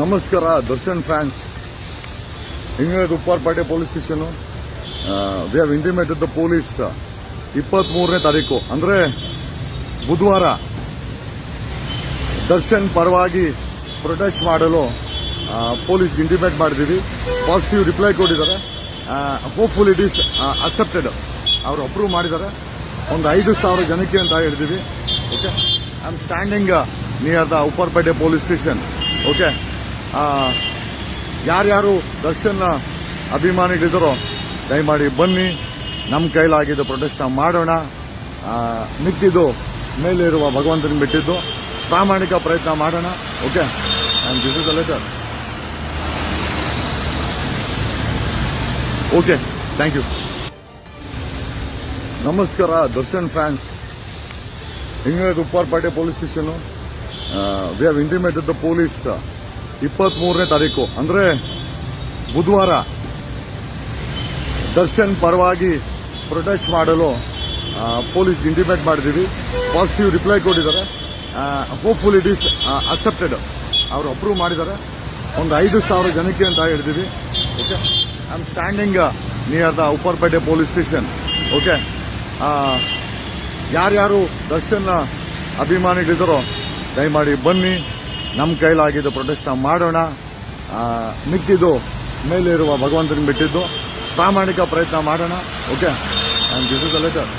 ನಮಸ್ಕಾರ ದರ್ಶನ್ ಫ್ಯಾನ್ಸ್. ಹಿಂಗೇದು Upparpet police station. We have intimated the police 23ನೇ ತಾರೀಕು ಅಂದ್ರೆ ಬುಧವಾರ ದರ್ಶನ್ ಪರವಾಗಿ ಪ್ರೊಟೆಸ್ಟ್ ಮಾಡಲು ಪೊಲೀಸ್ ಇಂಟಿಮೇಟ್ ಮಾಡಿದೀವಿ. ಪಾಸಿಟಿವ್ ರಿಪ್ಲೈ ಕೊಟ್ಟಿದ್ದಾರೆ. Hopeful it is accepted. ಅವರು ಅಪ್ರೂವ್ ಮಾಡಿದ್ದಾರೆ. ಒಂದು 5,000 ಜನಕ್ಕೆ ಅಂತ ಹೇಳಿದೀವಿ. Okay, I am standing near the Upparpet police station. Okay, ಯಾರ್ಯಾರು ದರ್ಶನ್ ಅಭಿಮಾನಿಗಳಿದ್ದಾರೋ ದಯಮಾಡಿ ಬನ್ನಿ. ನಮ್ಮ ಕೈಲಾಗಿದ್ದು ಪ್ರೊಟೆಸ್ಟ್ ಮಾಡೋಣ. ಮಿಕ್ಕಿದ್ದು ಮೇಲಿರುವ ಭಗವಂತನ ಬಿಟ್ಟಿದ್ದು ಪ್ರಾಮಾಣಿಕ ಪ್ರಯತ್ನ ಮಾಡೋಣ. Okay, and this is a letter. Okay, thank you. ನಮಸ್ಕಾರ ದರ್ಶನ್ ಫ್ಯಾನ್ಸ್. ಹಿಂಗೇದು Upparpet police station. We have intimated the police 23ನೇ ತಾರೀಕು ಅಂದ್ರೆ ಬುಧವಾರ ದರ್ಶನ್ ಪರವಾಗಿ ಪ್ರೊಟೆಸ್ಟ್ ಮಾಡಲು ಪೊಲೀಸ್ ಇಂಟಿಮೇಟ್ ಮಾಡಿದೀವಿ. ಪಾಸಿಟಿವ್ ರಿಪ್ಲೈ ಕೊಟ್ಟಿದ್ದಾರೆ. Hopeful it is accepted. ಅವರು ಅಪ್ರೂವ್ ಮಾಡಿದ್ದಾರೆ. ಒಂದು 5,000 ಜನಕ್ಕೆ ಅಂತ ಹೇಳಿದೀವಿ. Okay, I am standing near the Upparpet police station. Okay, ಯಾರ್ಯಾರು ದರ್ಶನ್ ಅಭಿಮಾನಿಗಳಿದ್ದಾರೋ ದಯಮಾಡಿ ಬನ್ನಿ. ನಮ್ಮ ಕೈಲಾಗಿದ್ದು ಪ್ರೊಟೆಸ್ಟ್ ಮಾಡೋಣ. ಮಿಕ್ಕಿದ್ದು ಮೇಲಿರುವ ಭಗವಂತನ ಬಿಟ್ಟಿದ್ದು ಪ್ರಾಮಾಣಿಕ ಪ್ರಯತ್ನ ಮಾಡೋಣ. Okay, and this is a letter.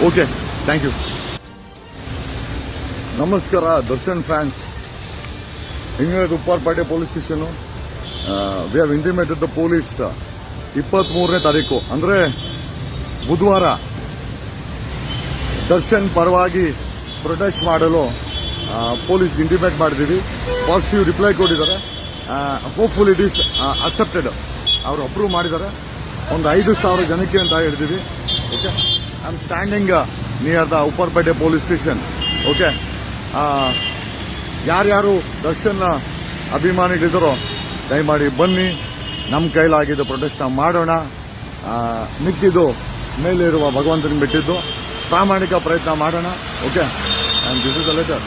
Okay, thank you. ನಮಸ್ಕಾರ ದರ್ಶನ್ ಫ್ಯಾನ್ಸ್. ಹಿಂಗೇದು Upparpet police station. We have intimated the police 23ನೇ ತಾರೀಕು ಅಂದ್ರೆ ಬುಧವಾರ ದರ್ಶನ್ ಪರವಾಗಿ ಪ್ರೊಟೆಸ್ಟ್ ಮಾಡಲು ಪೊಲೀಸ್ ಇಂಟಿಮೇಟ್ ಮಾಡಿದೀವಿ. ಪಾಸಿಟಿವ್ ರಿಪ್ಲೈ ಕೊಟ್ಟಿದ್ದಾರೆ. Hopeful it is accepted. ಅವರು ಅಪ್ರೂವ್ ಮಾಡಿದ್ದಾರೆ. ಒಂದು 5,000 ಜನಕ್ಕೆ ಅಂತ ಹೇಳಿದೀವಿ. Okay, I am standing near the Upparpet police station. Okay, ಯಾರ್ಯಾರು ದರ್ಶನ್ ಅಭಿಮಾನಿಗಳಿದ್ದಾರೋ ದಯಮಾಡಿ ಬನ್ನಿ. ನಮ್ಮ ಕೈಲಾಗಿದ್ದು ಪ್ರೊಟೆಸ್ಟ್ ಮಾಡೋಣ. ಮಿಕ್ಕಿದ್ದು ಮೇಲಿರುವ ಭಗವಂತನ ಬಿಟ್ಟಿದ್ದು ಪ್ರಾಮಾಣಿಕ ಪ್ರಯತ್ನ ಮಾಡೋಣ. Okay, and this is a letter.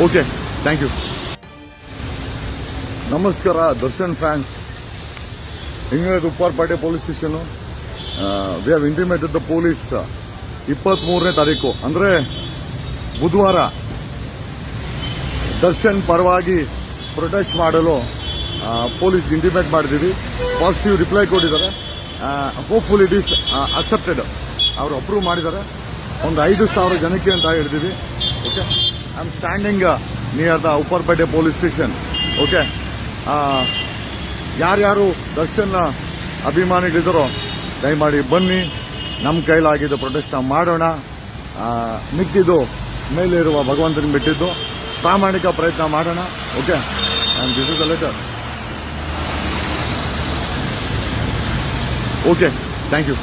Okay, thank you. ನಮಸ್ಕಾರ ದರ್ಶನ್ ಫ್ಯಾನ್ಸ್. ಹಿಂಗೇದು Upparpet police station. We have intimated the police 23ನೇ ತಾರೀಕು ಅಂದ್ರೆ ಬುಧವಾರ ದರ್ಶನ್ ಪರವಾಗಿ ಪ್ರೊಟೆಸ್ಟ್ ಮಾಡಲು ಪೊಲೀಸ್ ಇಂಟಿಮೇಟ್ ಮಾಡಿದೀವಿ. ಪಾಸಿಟಿವ್ ರಿಪ್ಲೈ ಕೊಟ್ಟಿದ್ದಾರೆ. Hopeful it is accepted. ಅವರು ಅಪ್ರೂವ್ ಮಾಡಿದ್ದಾರೆ. ಒಂದು 5,000 ಜನಕ್ಕೆ ಅಂತ ಹೇಳಿದೀವಿ. Okay, I am standing near the Upparpet police station. Okay, ಯಾರ್ಯಾರು ದರ್ಶನ್ ಅಭಿಮಾನಿಗಳಿದ್ದಾರೋ ದಯಮಾಡಿ ಬನ್ನಿ. ನಮ್ಮ ಕೈಲಾಗಿದ್ದು ಪ್ರೊಟೆಸ್ಟ್ ಮಾಡೋಣ. ಮಿಕ್ಕಿದ್ದು ಮೇಲಿರುವ ಭಗವಂತನ ಬಿಟ್ಟಿದ್ದು ಪ್ರಾಮಾಣಿಕ ಪ್ರಯತ್ನ ಮಾಡೋಣ. Okay, and this is a letter. Okay, thank you.